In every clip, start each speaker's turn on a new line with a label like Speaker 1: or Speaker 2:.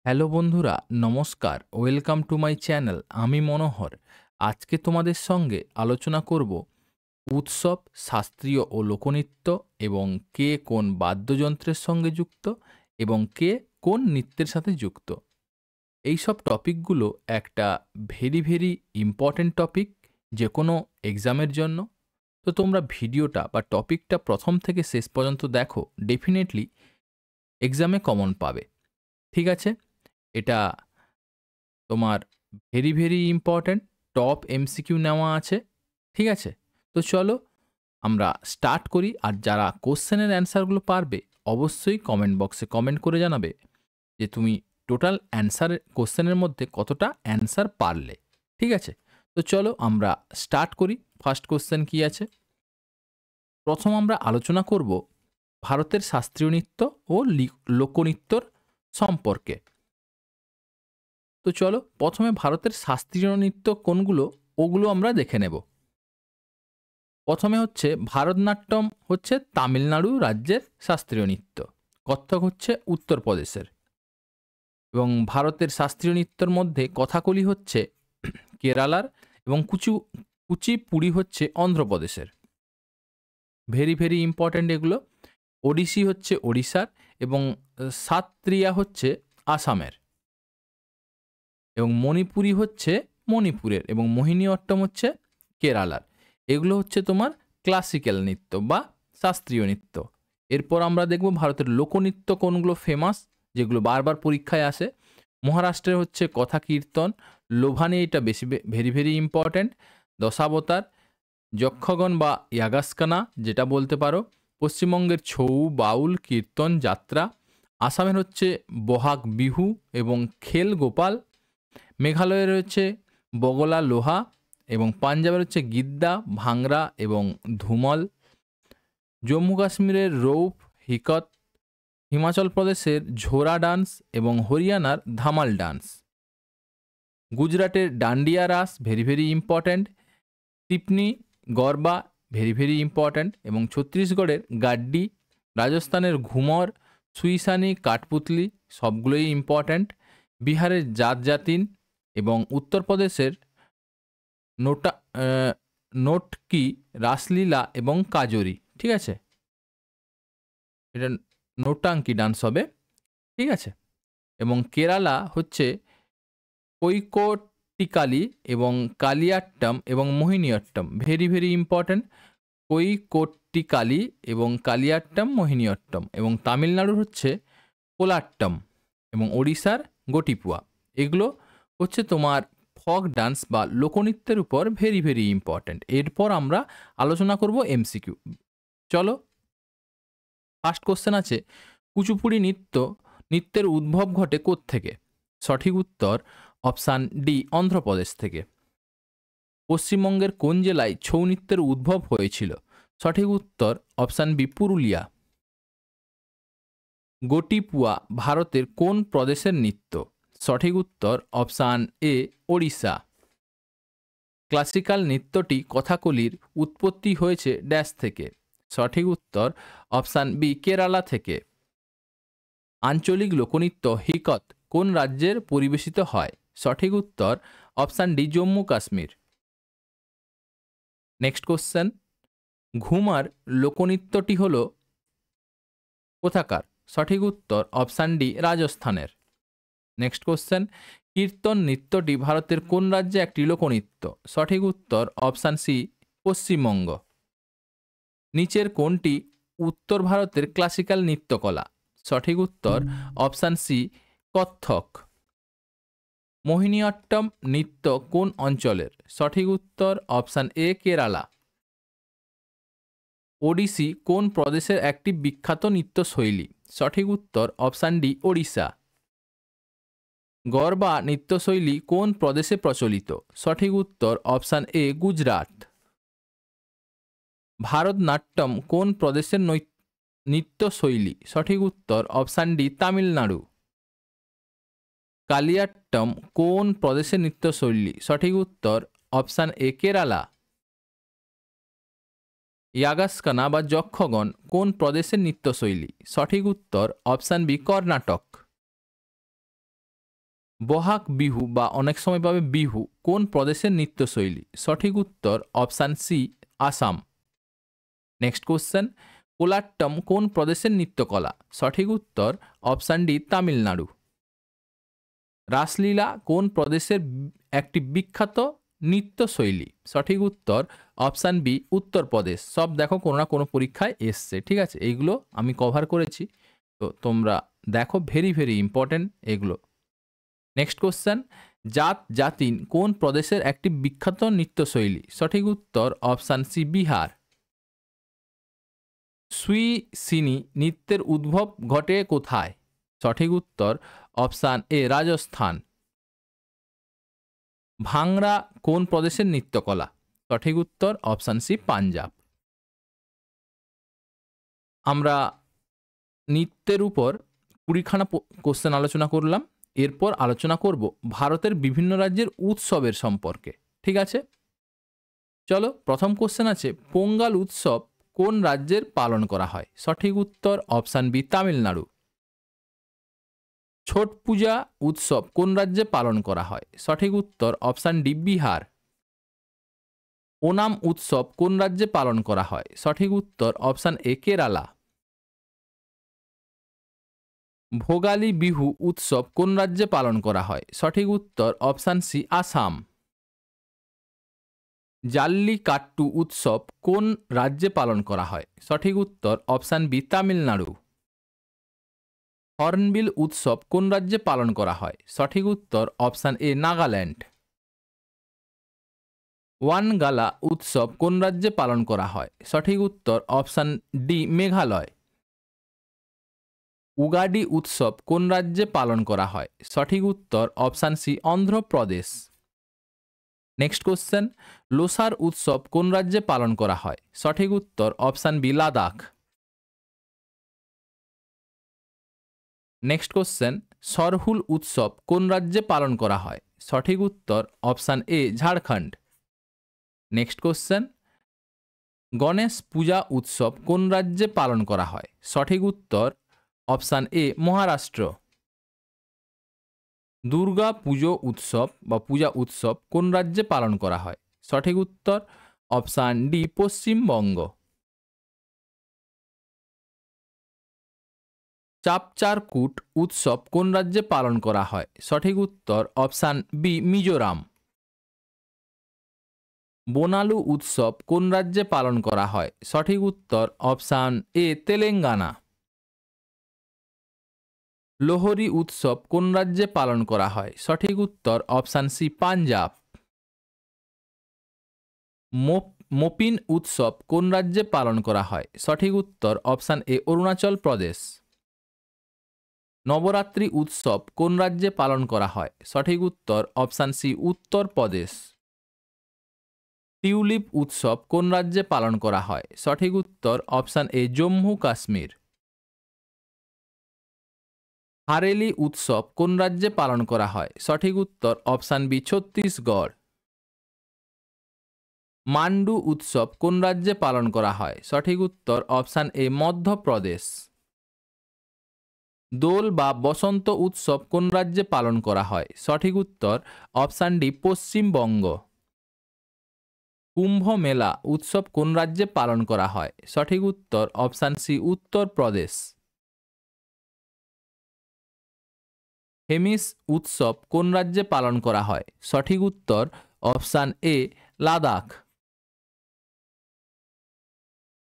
Speaker 1: Hello বন্ধুরা, নমস্কার। Welcome to my channel. আমি মনোহর। আজকে তোমাদের সঙ্গে আলোচনা করব উৎসব, শাস্ত্রীয় ও লোকনৃত্য এবং কে কোন বাদ্যযন্ত্রের সঙ্গে যুক্ত এবং কে কোন নৃত্যের সাথে যুক্ত। এইসব টপিকগুলো একটা ভেরি ইম্পর্ট্যান্ট টপিক যে কোনো এক্সামের জন্য। তো তোমরা ভিডিওটা বা টপিকটা প্রথম থেকে শেষ পর্যন্ত দেখো, ডেফিনেটলি এক্সামে কমন পাবে। ঠিক আছে? এটা তোমার ভেরি ইম্পর্ট্যান্ট টপ এমসিকিউ নেওয়া আছে। ঠিক আছে? তো চলো আমরা স্টার্ট করি। আর যারা কোশ্চেনের অ্যান্সারগুলো পারবে অবশ্যই কমেন্ট বক্সে কমেন্ট করে জানাবে যে তুমি টোটাল অ্যান্সার কোশ্চেনের মধ্যে কতটা অ্যান্সার পারলে। ঠিক আছে? তো চলো আমরা স্টার্ট করি। ফার্স্ট কোশ্চেন কি আছে? প্রথম আমরা আলোচনা করব ভারতের শাস্ত্রীয় নৃত্য ও লোকনৃত্যর সম্পর্কে। তো চলো প্রথমে ভারতের শাস্ত্রীয় নৃত্য কোনগুলো ওগুলো আমরা দেখে নেব। প্রথমে হচ্ছে ভারতনাট্যম, হচ্ছে তামিলনাড়ু রাজ্যের শাস্ত্রীয় নৃত্য। কত্থক হচ্ছে উত্তরপ্রদেশের। এবং ভারতের শাস্ত্রীয় নৃত্যের মধ্যে কথাকলি হচ্ছে কেরালার এবং কুচিপুড়ি হচ্ছে অন্ধ্রপ্রদেশের। ভেরি ইম্পর্ট্যান্ট এগুলো। ওডিসি হচ্ছে ওড়িশার এবং সাত্রিয়া হচ্ছে আসামের এবং মণিপুরি হচ্ছে মণিপুরের এবং মোহিনীঅট্টম হচ্ছে কেরালার। এগুলো হচ্ছে তোমার ক্লাসিক্যাল নৃত্য বা শাস্ত্রীয় নৃত্য। এরপর আমরা দেখব ভারতের লোকনৃত্য কোনগুলো ফেমাস, যেগুলো বারবার পরীক্ষায় আসে। মহারাষ্ট্রের হচ্ছে কথা কীর্তন, লোভানি, এটা বেশি ভেরি ইম্পর্ট্যান্ট। দশাবতার, যক্ষগণ বা ইয়াগাস্কানা যেটা বলতে পারো। পশ্চিমবঙ্গের ছৌ, বাউল, কীর্তন, যাত্রা। আসামের হচ্ছে বহাগ বিহু এবং খেল গোপাল। মেঘালয়ের রয়েছে বগলা লোহা এবং পাঞ্জাবের হচ্ছে গিদ্দা, ভাংরা এবং ধুমল। জম্মু কাশ্মীরের রৌফ, হিকত। হিমাচল প্রদেশের ঝোরা ডান্স এবং হরিয়ানার ধামাল ডান্স। গুজরাটের Dandiya Raas very important. Tippani, Garba very important এবং ছত্তিশগড়ের গাড্ডি। রাজস্থানের ঘুমর, সুইসানি, কাঠপুতলি সবগুলোই ইম্পর্ট্যান্ট। বিহারের জাত জাতিন এবং উত্তরপ্রদেশের নোটা নোটকি, রাসলীলা এবং কাজরি। ঠিক আছে? এটা নোটাঙ্কি ডান্স হবে। ঠিক আছে? এবং কেরালা হচ্ছে কৈকটিকালি এবং কালিয়াট্টম এবং মোহিনীঅট্টম। Very important. কৈকটিকালি এবং কালিয়াট্টম, মোহিনীঅট্টম। এবং তামিলনাড়ুর হচ্ছে কোলাট্টম এবং ওড়িশার গোটিপুয়া। এগুলো হচ্ছে তোমার ফক ডান্স বা লোকনৃত্যের উপর ভেরি ইম্পর্ট্যান্ট। এরপর আমরা আলোচনা করব এমসিকিউ। চলো ফার্স্ট কোশ্চেন আছে, কুচিপুড়ি নৃত্যের উদ্ভব ঘটে কোত্থেকে? সঠিক উত্তর অপশান ডি, অন্ধ্রপ্রদেশ থেকে। পশ্চিমবঙ্গের কোন জেলায় ছৌ নৃত্যের উদ্ভব হয়েছিল? সঠিক উত্তর অপশান বি, পুরুলিয়া। গোটিপুয়া ভারতের কোন প্রদেশের নৃত্য? সঠিক উত্তর অপশান এ, ওড়িশা। ক্লাসিক্যাল নৃত্যটি কথাকলির উৎপত্তি হয়েছে ড্যাশ থেকে? সঠিক উত্তর অপশান বি, কেরালা থেকে। আঞ্চলিক লোকনৃত্য হিকত কোন রাজ্যের পরিবেশিত হয়? সঠিক উত্তর option D, Jammu Kashmir. Next question, Ghoomar লোকনৃত্যটি হল কোথাকার? সঠিক উত্তর অপশান ডি, রাজস্থানের। নেক্সট কোশ্চেন, কীর্তন নৃত্যটি ভারতের কোন রাজ্যে একটি লোকনৃত্য? সঠিক উত্তর অপশান সি, পশ্চিমবঙ্গ। নিচের কোনটি উত্তর ভারতের ক্লাসিক্যাল নৃত্যকলা? সঠিক উত্তর অপশান সি, কত্থক। মোহিনীঅট্টম নৃত্য কোন অঞ্চলের? সঠিক উত্তর অপশান এ, কেরালা। ওডিসি কোন প্রদেশের একটি বিখ্যাত নৃত্যশৈলী? সঠিক উত্তর অপশান ডি, ওড়িশা। গরবা নৃত্যশৈলী কোন প্রদেশে প্রচলিত? সঠিক উত্তর অপশান এ, গুজরাট। ভারতনাট্যম কোন প্রদেশের নৃত্যশৈলী? সঠিক উত্তর অপশান ডি, তামিলনাড়ু। কালিয়াট্টম কোন প্রদেশের নৃত্যশৈলী? সঠিক উত্তর অপশান এ, কেরালা। ইয়াগাস্কানা বা যক্ষগণ কোন প্রদেশের নৃত্যশৈলী? সঠিক উত্তর অপশান বি, কর্ণাটক। বহাগ বিহু বা অনেক সময় পাবে বিহু কোন প্রদেশের নৃত্যশৈলী? সঠিক উত্তর option C, Assam. Next question, Kolattam কোন প্রদেশের নৃত্যকলা? সঠিক উত্তর অপশান ডি, তামিলনাড়ু। রাসলীলা কোন প্রদেশের একটি বিখ্যাত নৃত্যশৈলী? সঠিক উত্তর অপশান বি, উত্তরপ্রদেশ। সব দেখো কোনো না কোনো পরীক্ষায় এসছে, ঠিক আছে? এইগুলো আমি কভার করেছি, তো তোমরা দেখো, ভেরি ভেরি ইম্পর্টেন্ট এগুলো। নেক্সট কোশ্চেন, জাত জাতিন কোন প্রদেশের একটি বিখ্যাত নৃত্যশৈলী? সঠিক উত্তর অপশান সি, বিহার। সুই সিনি নৃত্যের উদ্ভব ঘটে কোথায়? সঠিক উত্তর অপশান এ, রাজস্থান। ভাংড়া কোন প্রদেশের নৃত্যকলা? সঠিক উত্তর অপশান সি, পাঞ্জাব। আমরা নৃত্যের উপর 20খানা কোশ্চেন আলোচনা করলাম। এরপর আলোচনা করব ভারতের বিভিন্ন রাজ্যের উৎসবের সম্পর্কে, ঠিক আছে? চলো, প্রথম কোশ্চেন আছে, পোঙ্গাল উৎসব কোন রাজ্যের পালন করা হয়? সঠিক উত্তর অপশান বি, তামিলনাড়ু। ছট পূজা উৎসব কোন রাজ্যে পালন করা হয়? সঠিক উত্তর অপশান ডি, বিহার। ওনাম উৎসব কোন রাজ্যে পালন করা হয়? সঠিক উত্তর অপশান এ, কেরালা। ভোগালী বিহু উৎসব কোন রাজ্যে পালন করা হয়? সঠিক উত্তর অপশান সি, আসাম। জাল্লিকাট্টু উৎসব কোন রাজ্যে পালন করা হয়? সঠিক উত্তর অপশান বি, তামিলনাড়ু। হর্নবিল উৎসব কোন রাজ্যে পালন করা হয়? সঠিক উত্তর অপশান এ, নাগাল্যান্ড। ওয়ানগালা উৎসব কোন রাজ্যে পালন করা হয়? সঠিক উত্তর অপশান ডি, মেঘালয়। উগাডি উৎসব কোন রাজ্যে পালন করা হয়? সঠিক উত্তর option C, Andhra Pradesh. Next question, Losar উৎসব কোন রাজ্যে পালন করা হয়? সঠিক উত্তর option B, Ladakh. Next question, Sarhul উৎসব কোন রাজ্যে পালন করা হয়? সঠিক উত্তর option A, Jharkhand. Next question, Ganesh Puja উৎসব কোন রাজ্যে পালন করা হয়? সঠিক উত্তর অপশান এ, মহারাষ্ট্র। দুর্গা পুজো উৎসব বা পূজা উৎসব কোন রাজ্যে পালন করা হয়? সঠিক উত্তর অপশান ডি, পশ্চিমবঙ্গ। চাপচারকুট উৎসব কোন রাজ্যে পালন করা হয়? সঠিক উত্তর অপশান বি, মিজোরাম। বোনালু উৎসব কোন রাজ্যে পালন করা হয়? সঠিক উত্তর অপশান এ, তেলেঙ্গানা। লোহরি উৎসব কোন রাজ্যে পালন করা হয়? সঠিক উত্তর অপশান সি, পাঞ্জাব। মোপিন উৎসব কোন রাজ্যে পালন করা হয়? সঠিক উত্তর অপশান এ, অরুণাচল প্রদেশ। নবরাত্রি উৎসব কোন রাজ্যে পালন করা হয়? সঠিক উত্তর অপশান সি, উত্তরপ্রদেশ। টিউলিপ উৎসব কোন রাজ্যে পালন করা হয়? সঠিক উত্তর অপশান এ, জম্মু কাশ্মীর। হারেলি উৎসব কোন রাজ্যে পালন করা হয়? সঠিক উত্তর অপশান বি, ছত্তিশগড়। মান্ডু উৎসব কোন রাজ্যে পালন করা হয়? সঠিক উত্তর অপশান এ, মধ্যপ্রদেশ। দোল বা বসন্ত উৎসব কোন রাজ্যে পালন করা হয়? সঠিক উত্তর অপশান ডি, পশ্চিমবঙ্গ। কুম্ভ মেলা উৎসব কোন রাজ্যে পালন করা হয়? সঠিক উত্তর অপশান সি, উত্তরপ্রদেশ। হেমিস উৎসব কোন রাজ্যে পালন করা হয়? সঠিক উত্তর অপশান এ, লাদাখ।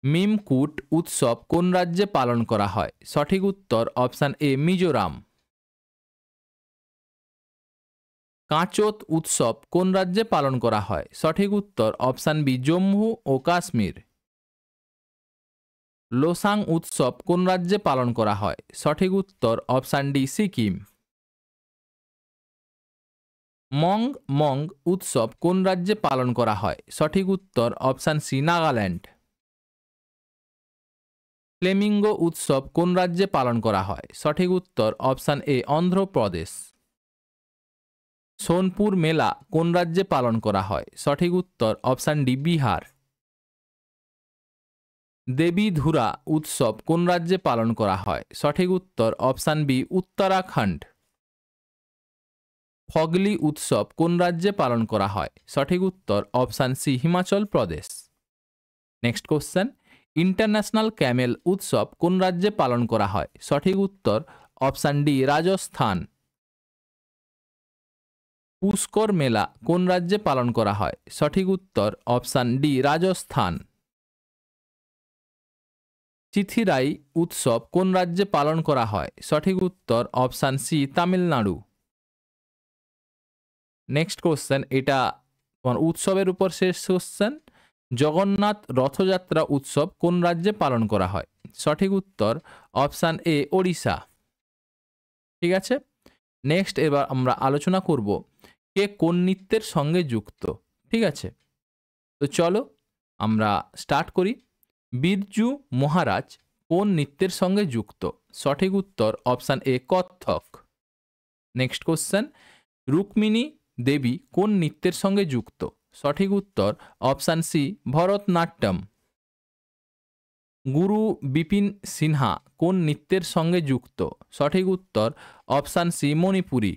Speaker 1: মিমকুট উৎসব কোন রাজ্যে পালন করা হয়? সঠিক উত্তর অপশান এ, মিজোরাম। কাঁচত উৎসব কোন রাজ্যে পালন করা হয়? সঠিক উত্তর অপশান বি, জম্মু ও কাশ্মীর। লোসাং উৎসব কোন রাজ্যে পালন করা হয়? সঠিক উত্তর অপশান ডি, সিকিম। মং মং উৎসব কোন রাজ্যে পালন করা হয়? সঠিক উত্তর অপশান সি, নাগাল্যান্ড। ফ্লেমিঙ্গো উৎসব কোন রাজ্যে পালন করা হয়? সঠিক উত্তর অপশান এ, অন্ধ্রপ্রদেশ। সোনপুর মেলা কোন রাজ্যে পালন করা হয়? সঠিক উত্তর অপশান ডি, বিহার। দেবী ধুরা উৎসব কোন রাজ্যে পালন করা হয়? সঠিক উত্তর অপশান বি, উত্তরাখণ্ড। ফগলি উৎসব কোন রাজ্যে পালন করা হয়? সঠিক উত্তর option C Himachal Pradesh. Next question, international Camel উৎসব কোন রাজ্যে পালন করা হয়? সঠিক উত্তর অপশান ডি রাজস্থান। পুষ্কর মেলা কোন রাজ্যে পালন করা হয়? সঠিক উত্তর অপশান ডি রাজস্থান। চিথিরাই উৎসব কোন রাজ্যে পালন করা হয়? সঠিক উত্তর option C Tamil Nadu. Next question, এটা তোমার উৎসবের উপর শেষ কোশ্চেন। জগন্নাথ রথযাত্রা উৎসব কোন রাজ্যে পালন করা হয়? সঠিক উত্তর অপশান এ ওড়িশা। ঠিক আছে, নেক্সট এবার আমরা আলোচনা করব কে কোন নৃত্যের সঙ্গে যুক্ত। ঠিক আছে, তো চলো আমরা স্টার্ট করি। বিরজু মহারাজ কোন নৃত্যের সঙ্গে যুক্ত? সঠিক উত্তর option A Kathak. Next question, Rukmini Devi কোন নৃত্যের সঙ্গে যুক্ত? সঠিক উত্তর অপশান সি ভরতনাট্যম। গুরু বিপিন সিনহা কোন নৃত্যের সঙ্গে যুক্ত? সঠিক উত্তর অপশান সি মণিপুরী।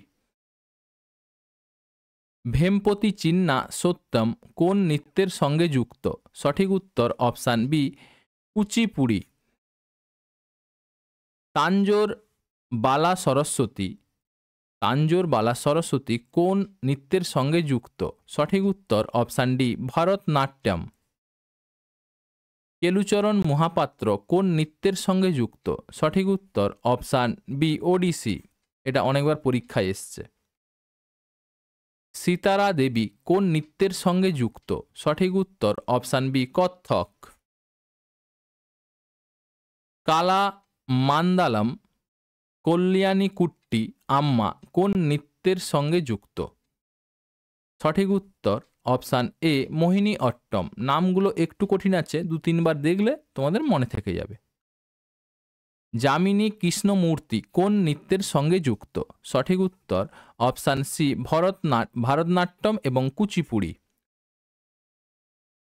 Speaker 1: ভেমপতি চিন্না সত্যম কোন নৃত্যের সঙ্গে যুক্ত? সঠিক উত্তর অপশান বি কুচিপুড়ি। তাঞ্জোর বালা সরস্বতী কোন নৃত্যের সঙ্গে যুক্ত? সঠিক উত্তর অপশান ডি ভরতনাট্যম। কেলুচরণ মহাপাত্র কোন নৃত্যের সঙ্গে যুক্ত? সঠিক উত্তর অপশান বি ওডিসি, এটা অনেকবার পরীক্ষায় এসছে। সীতারা দেবী কোন নৃত্যের সঙ্গে যুক্ত? সঠিক উত্তর অপশান বি কত্থক। কালা মান্দালম কল্যাণী কুট্টি আম্মা কোন নৃত্যের সঙ্গে যুক্ত? সঠিক উত্তর অপশান এ মোহিনী অট্টম। নামগুলো একটু কঠিন আছে, 2-3 বার দেখলে তোমাদের মনে থেকে যাবে। যামিনী কৃষ্ণমূর্তি কোন নৃত্যের সঙ্গে যুক্ত? সঠিক উত্তর অপশান সি ভারতনাট্যম এবং কুচিপুড়ি।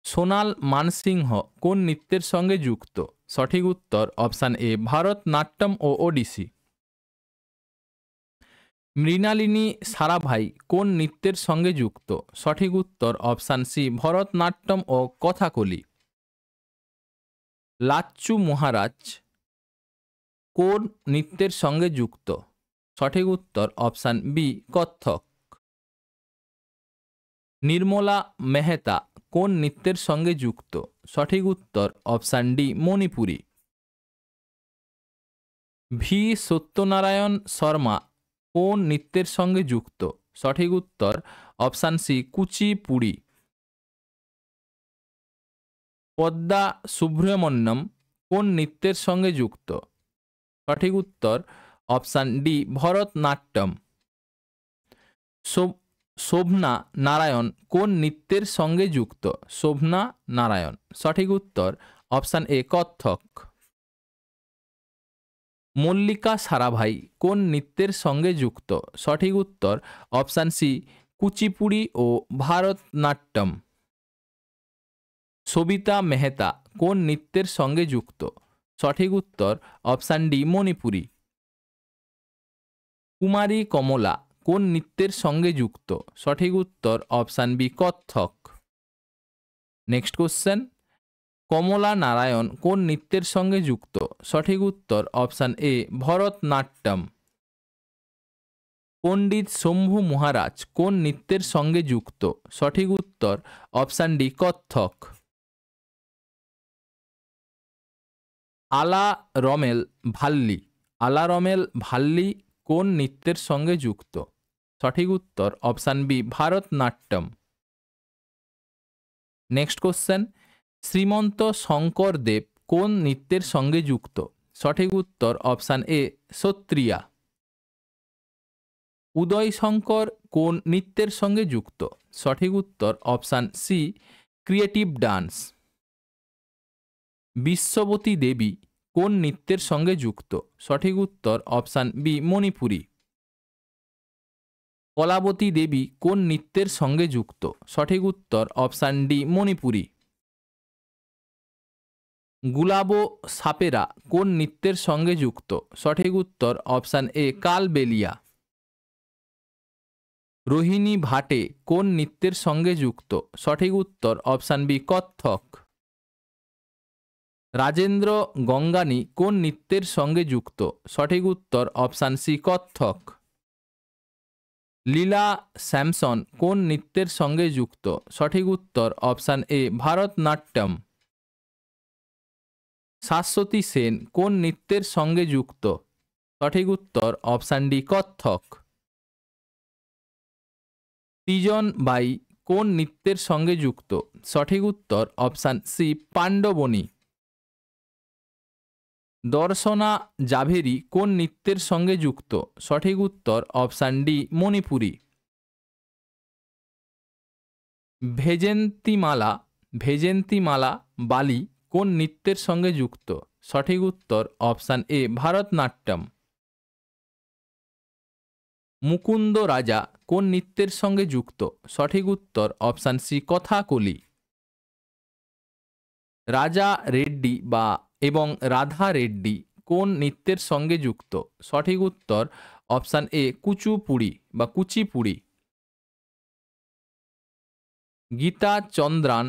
Speaker 1: সোনাল মানসিংহ কোন নৃত্যের সঙ্গে যুক্ত? সঠিক উত্তর অপশান এ ভারতনাট্যম ও ওডিসি। মৃণালিনী সারাভাই কোন নৃত্যের সঙ্গে যুক্ত? সঠিক উত্তর অপশান সি ভরতনাট্যম ও কথাকলি। লাচ্চু মহারাজ কোন নৃত্যের সঙ্গে যুক্ত? সঠিক উত্তর অপশান বি কত্থক। নির্মলা মেহতা কোন নৃত্যের সঙ্গে যুক্ত? সঠিক উত্তর option D Manipuri. V Satyanarayan Sharma কোন নৃত্যের সঙ্গে যুক্ত? সঠিক উত্তর অপশান সি কুচিপুড়ি। পদ্মা সুব্রমণ্যম কোন নৃত্যের সঙ্গে যুক্ত? সঠিক উত্তর অপশান ডি ভরতনাট্যম। শোভনা নারায়ণ কোন নৃত্যের সঙ্গে যুক্ত? শোভনা নারায়ণ, সঠিক উত্তর অপশান এ কত্থক। মল্লিকা সারাভাই কোন নৃত্যের সঙ্গে যুক্ত? সঠিক উত্তর অপশান সি কুচিপুড়ি ও ভারতনাট্যম। সবিতা মেহতা কোন নৃত্যের সঙ্গে যুক্ত? সঠিক উত্তর অপশান ডি মণিপুরী। কুমারী কমলা কোন নৃত্যের সঙ্গে যুক্ত? সঠিক উত্তর option B Kathak. Next question, Kamala Narayan কোন নৃত্যের সঙ্গে যুক্ত? সঠিক উত্তর অপশান এ ভরতনাট্যম। পণ্ডিত শম্ভু মহারাজ কোন নৃত্যের সঙ্গে যুক্ত? সঠিক উত্তর অপশান ডি কত্থক। আলা রমেল ভাল্লি কোন নৃত্যের সঙ্গে যুক্ত? সঠিক উত্তর option B Bharatanatyam. Next question, Srimanta Sankar Dev কোন নৃত্যের সঙ্গে যুক্ত? সঠিক উত্তর অপশান এ সত্রিয়া। উদয় শঙ্কর কোন নৃত্যের সঙ্গে যুক্ত? সঠিক উত্তর অপশান সি ক্রিয়েটিভ ডান্স। বিশ্ববতী দেবী কোন নৃত্যের সঙ্গে যুক্ত? সঠিক উত্তর অপশান বি মণিপুরী। কলাবতী দেবী কোন নৃত্যের সঙ্গে যুক্ত? সঠিক উত্তর অপশান ডি মণিপুরী। গুলাবো সাপেরা কোন নৃত্যের সঙ্গে যুক্ত? সঠিক উত্তর অপশান এ কালবেলিয়া। রোহিণী ভাটে কোন নৃত্যের সঙ্গে যুক্ত? সঠিক উত্তর অপশান বি কত্থক। রাজেন্দ্র গঙ্গানি কোন নৃত্যের সঙ্গে যুক্ত? সঠিক উত্তর অপশান সি কত্থক। লীলা স্যামসন কোন নৃত্যের সঙ্গে যুক্ত? সঠিক উত্তর অপশান এ ভারতনাট্যম। শাশ্বতী সেন কোন নৃত্যের সঙ্গে যুক্ত? সঠিক উত্তর অপশান ডি কত্থক। তিজন বাই কোন নৃত্যের সঙ্গে যুক্ত? সঠিক উত্তর অপশান সি পাণ্ডবনী। দর্শনা জাভেরি কোন নৃত্যের সঙ্গে যুক্ত? সঠিক উত্তর অপশান ডি মণিপুরী। ভেজেন্তিমালা বালি কোন নৃত্যের সঙ্গে যুক্ত? সঠিক উত্তর অপশান এ ভারতনাট্যম। মুকুন্দ রাজা কোন নৃত্যের সঙ্গে যুক্ত? সঠিক উত্তর অপশান সি কথাকলি। রাজা রেড্ডি এবং রাধা রেড্ডি কোন নৃত্যের সঙ্গে যুক্ত? সঠিক উত্তর অপশান এ কুচিপুড়ি। গীতা চন্দ্রান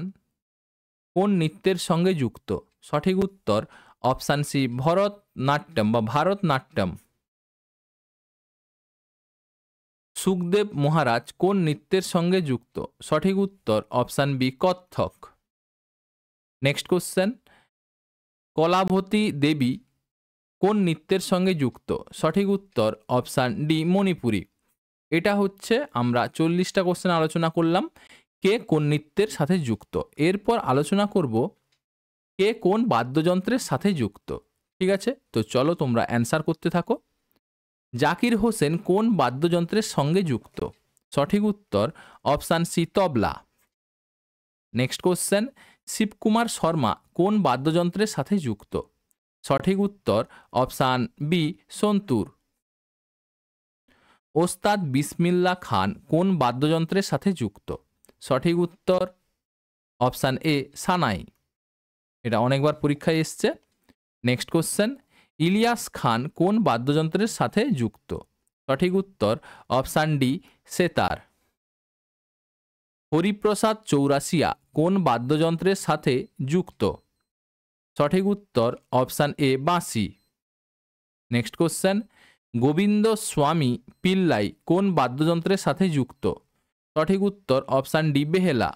Speaker 1: কোন নৃত্যের সঙ্গে যুক্ত? সঠিক উত্তর অপশান সি ভারতনাট্যম। সুখদেব মহারাজ কোন নৃত্যের সঙ্গে যুক্ত? সঠিক উত্তর option B Kathak. Next question, Kalavati Devi কোন নৃত্যের সঙ্গে যুক্ত? সঠিক উত্তর অপশান ডি মণিপুরী। এটা হচ্ছে আমরা 40টা কোশ্চেন আলোচনা করলাম কে কোন নৃত্যের সাথে যুক্ত। এরপর আলোচনা করব কে কোন বাদ্যযন্ত্রের সাথে যুক্ত। ঠিক আছে, তো চলো তোমরা অ্যান্সার করতে থাকো। জাকির হোসেন কোন বাদ্যযন্ত্রের সঙ্গে যুক্ত? সঠিক উত্তর option C tabla. Next question, Shivakumar Sharma কোন বাদ্যযন্ত্রের সাথে যুক্ত? সঠিক উত্তর অপশান বি সন্তুর। ওস্তাদ বিসমিল্লা খান কোন বাদ্যযন্ত্রের সাথে যুক্ত? সঠিক উত্তর অপশান এ সানাই। এটা অনেকবার পরীক্ষায় এসছে। নেক্সট কোশ্চেন, ইলিয়াস খান কোন বাদ্যযন্ত্রের সাথে যুক্ত? সঠিক উত্তর অপশান ডি সেতার। হরিপ্রসাদ চৌরাসিয়া কোন বাদ্যযন্ত্রের সাথে যুক্ত? সঠিক উত্তর অপশান এ বাঁশি। নেক্সট কোশ্চেন, গোবিন্দ স্বামী পিল্লাই কোন বাদ্যযন্ত্রের সাথে যুক্ত? সঠিক উত্তর অপশান ডি বেহেলা।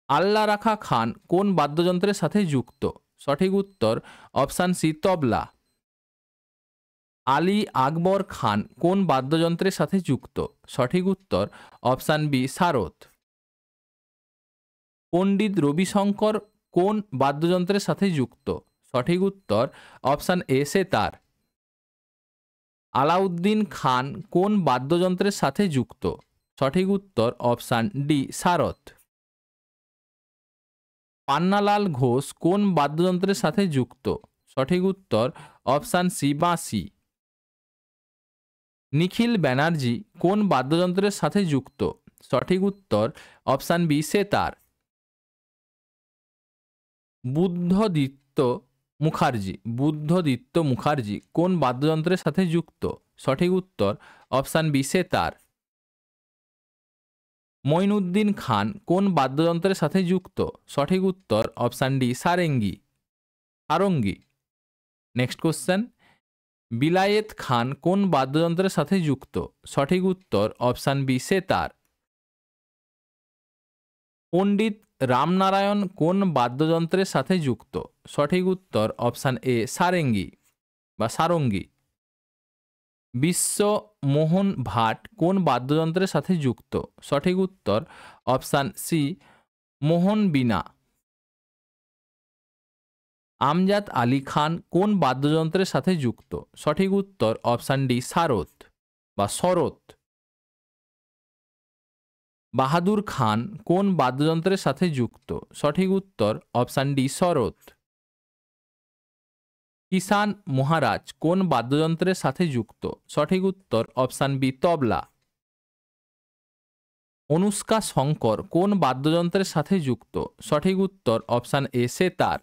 Speaker 1: আল্লা রাখা খান কোন বাদ্যযন্ত্রের সাথে যুক্ত? সঠিক উত্তর অপশান সি তবলা। আলী আকবর খান কোন বাদ্যযন্ত্রের সাথে যুক্ত? সঠিক উত্তর অপশান বি সারদ। পণ্ডিত রবিশঙ্কর কোন বাদ্যযন্ত্রের সাথে যুক্ত? সঠিক উত্তর অপশান এ সেতার। আলাউদ্দিন খান কোন বাদ্যযন্ত্রের সাথে যুক্ত? সঠিক উত্তর অপশান ডি সারদ। পান্নালাল ঘোষ কোন বাদ্যযন্ত্রের সাথে যুক্ত? সঠিক উত্তর অপশান সি বাঁশি। নিখিল ব্যানার্জি কোন বাদ্যযন্ত্রের সাথে যুক্ত? সঠিক উত্তর অপশান বি সেতার। বুদ্ধদত্ত মুখার্জি কোন বাদ্যযন্ত্রের সাথে যুক্ত? সঠিক উত্তর অপশান বি সেতার। মঈনুদ্দিন খান কোন বাদ্যযন্ত্রের সাথে যুক্ত? সঠিক উত্তর option D sarangi. Next question, Vilayat Khan কোন বাদ্যযন্ত্রের সাথে যুক্ত? সঠিক উত্তর অপশান বি সেতার। পণ্ডিত রামনারায়ণ কোন বাদ্যযন্ত্রের সাথে যুক্ত? সঠিক উত্তর অপশান এ সারঙ্গী। বিশ্বমোহন ভাট কোন বাদ্যযন্ত্রের সাথে যুক্ত? সঠিক উত্তর অপশান সি মোহন বীণা। আমজাদ আলী খান কোন বাদ্যযন্ত্রের সাথে যুক্ত? সঠিক উত্তর অপশান ডি শরৎ। বাহাদুর খান কোন বাদ্যযন্ত্রের সাথে যুক্ত? সঠিক উত্তর অপশান ডি শরৎ। কিষান মহারাজ কোন বাদ্যযন্ত্রের সাথে যুক্ত? সঠিক উত্তর অপশান বি তবলা। অনুষ্কা শঙ্কর কোন বাদ্যযন্ত্রের সাথে যুক্ত? সঠিক উত্তর অপশান এ সেতার।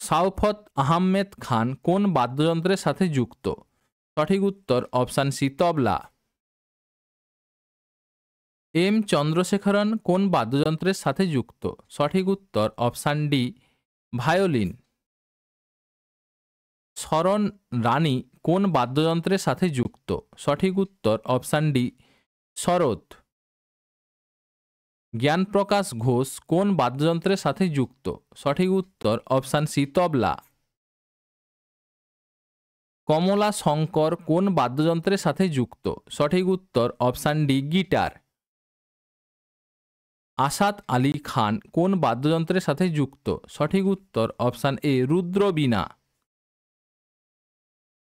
Speaker 1: শাওকত আহমেদ খান কোন বাদ্যযন্ত্রের সাথে যুক্ত? সঠিক উত্তর অপশান সি তবলা। এম চন্দ্রশেখরন কোন বাদ্যযন্ত্রের সাথে যুক্ত? সঠিক উত্তর অপশান ডি ভায়োলিন। শরণ রানী কোন বাদ্যযন্ত্রের সাথে যুক্ত? সঠিক উত্তর অপশান ডি সরোদ। জ্ঞানপ্রকাশ ঘোষ কোন বাদ্যযন্ত্রের সাথে যুক্ত? সঠিক উত্তর অপশান সি তবলা। কমলা শঙ্কর কোন বাদ্যযন্ত্রের সাথে যুক্ত? সঠিক উত্তর option D guitar. Asad Ali Khan কোন বাদ্যযন্ত্রের সাথে যুক্ত? সঠিক উত্তর option A rudra veena.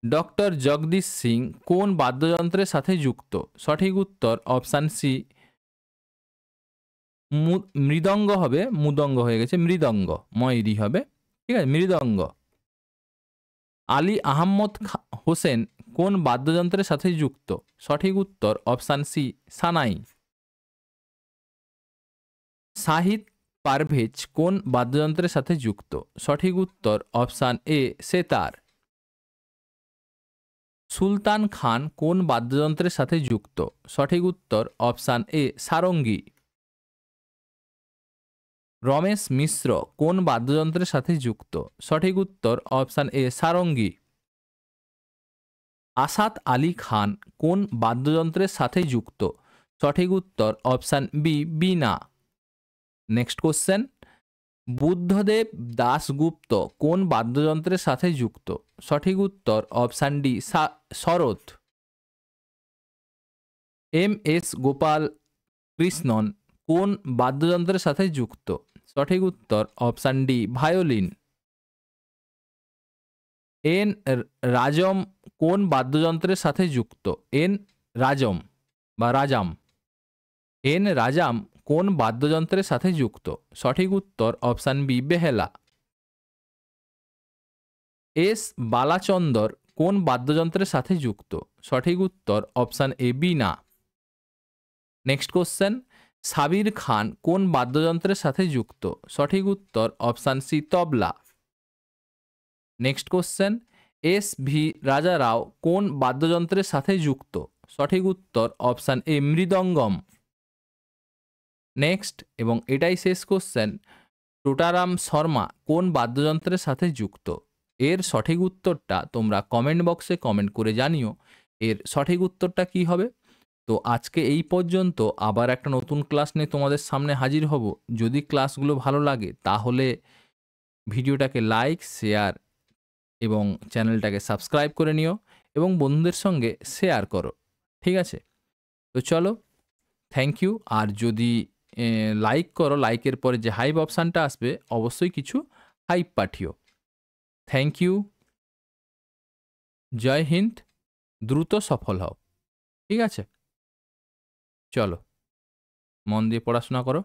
Speaker 1: Doctor Jagdish Singh কোন বাদ্যযন্ত্রের সাথে যুক্ত? সঠিক উত্তর অপশান সি মৃদঙ্গ হবে, মুদঙ্গ হয়ে গেছে, মৃদঙ্গ, ময়ূরী হবে, ঠিক আছে, মৃদঙ্গ। আলী আহম্মদ হোসেন কোন বাদ্যযন্ত্রের সাথে যুক্ত? সঠিক উত্তর অপশান সি সানাই। শাহিদ পারভেজ কোন বাদ্যযন্ত্রের সাথে যুক্ত? সঠিক উত্তর অপশান এ সেতার। সুলতান খান কোন বাদ্যযন্ত্রের সাথে যুক্ত? সঠিক উত্তর অপশান এ সারঙ্গী। রমেশ মিশ্র কোন বাদ্যযন্ত্রের সাথে যুক্ত? সঠিক উত্তর অপশান এ সারঙ্গী। আসাদ আলী খান কোন বাদ্যযন্ত্রের সাথে যুক্ত? সঠিক উত্তর option B veena. Next question, Buddhadev Dasgupta কোন বাদ্যযন্ত্রের সাথে যুক্ত? সঠিক উত্তর option D sarod. M S Gopal Krishnan কোন বাদ্যযন্ত্রের সাথে যুক্ত? সঠিক উত্তর option D violin. N Rajam কোন বাদ্যযন্ত্রের সাথে যুক্ত? এন রাজম বা রাজাম, এন রাজাম কোন বাদ্যযন্ত্রের সাথে যুক্ত? সঠিক উত্তর অপশান বি বেহেলা। এস বালাচন্দর কোন বাদ্যযন্ত্রের সাথে যুক্ত? সঠিক উত্তর option A veena. Next question, Sabir Khan কোন বাদ্যযন্ত্রের সাথে যুক্ত? সঠিক উত্তর option C tabla. Next question, S V Raja Rao কোন বাদ্যযন্ত্রের সাথে যুক্ত? সঠিক উত্তর অপশান এ মৃদঙ্গম। নেক্সট এবং এটাই শেষ কোশ্চেন, টোটারাম শর্মা কোন বাদ্যযন্ত্রের সাথে যুক্ত? এর সঠিক উত্তরটা তোমরা কমেন্ট বক্সে কমেন্ট করে জানিও এর সঠিক উত্তরটা কি হবে। তো আজকে এই পর্যন্ত, আবার একটা নতুন ক্লাস নিয়ে তোমাদের সামনে হাজির হব। যদি ক্লাসগুলো ভালো লাগে তাহলে ভিডিওটাকে লাইক, শেয়ার এবং চ্যানেলটাকে সাবস্ক্রাইব করে নিও এবং বন্ধুদের সঙ্গে শেয়ার করো, ঠিক আছে? তো চলো, থ্যাংক ইউ। আর যদি লাইক করো, লাইকের পরে যে হাইপ অপশানটা আসবে অবশ্যই কিছু হাইপ পাঠিও। Thank you. জয় হিন্দ। দ্রুত সফল হও, ঠিক আছে? চলো, মন দিয়ে পড়াশোনা করো।